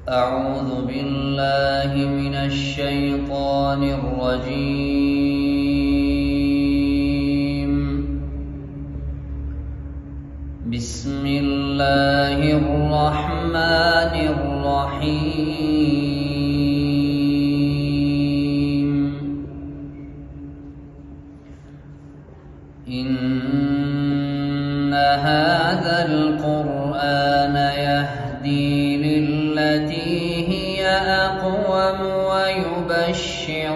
أعوذ بالله من الشيطان الرجيم. بسم الله الرحمن الرحيم. إن هذا القرآن يهدي للتي هي أقوم ويبشر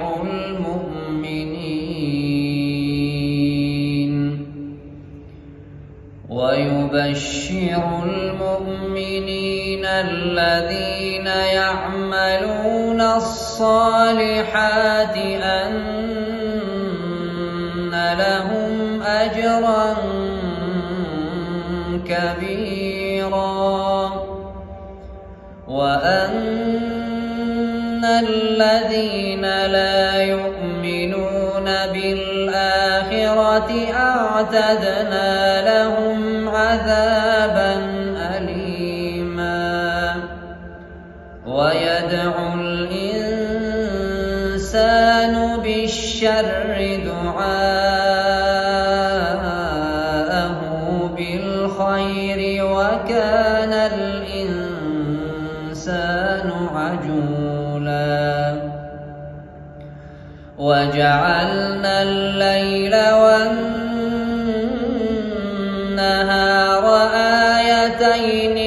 المؤمنين الذين يعملون الصالحات أن لهم أجرا كبيرا، وأن الذين لا يؤمنون بالآخرة أعتدنا لهم عذابا أليما. ويدعو الإنسان بالشر دعاءه بالخير، وكان الإنسان عجولا. وجعلنا الليل والنهار آيتين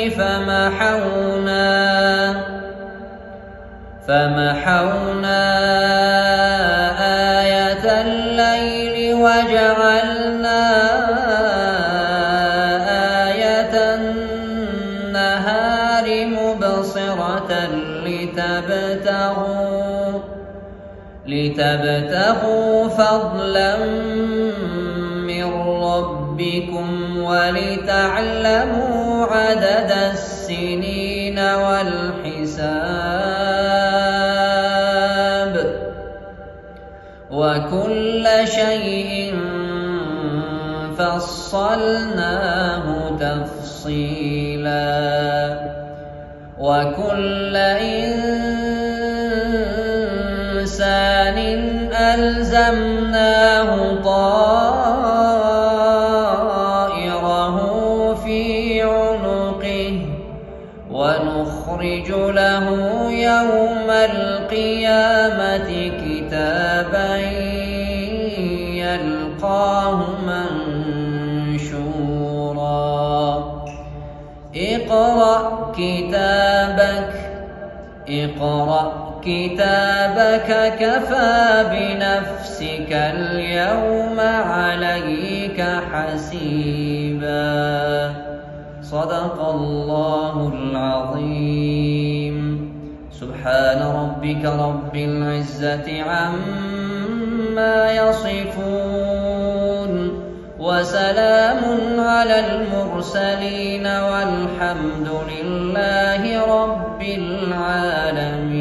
فمحونا آية الليل وجعلنا آية النهار مبصرة لتبتغوا فضلا من ربكم ولتعلموا عدد السنين والحساب، وكل شيء فصلناه تفصيلا. وكل إنسان ألزمناه طائره في عنقه، ونخرج له يوم القيامة كتابا يلقاه منشورا. اقرأ كتابك كفى بنفسك اليوم عليك حسيبا. صدق الله العظيم. سبحان ربك رب العزة عما يصفون، وسلام على المرسلين، والحمد لله رب العالمين.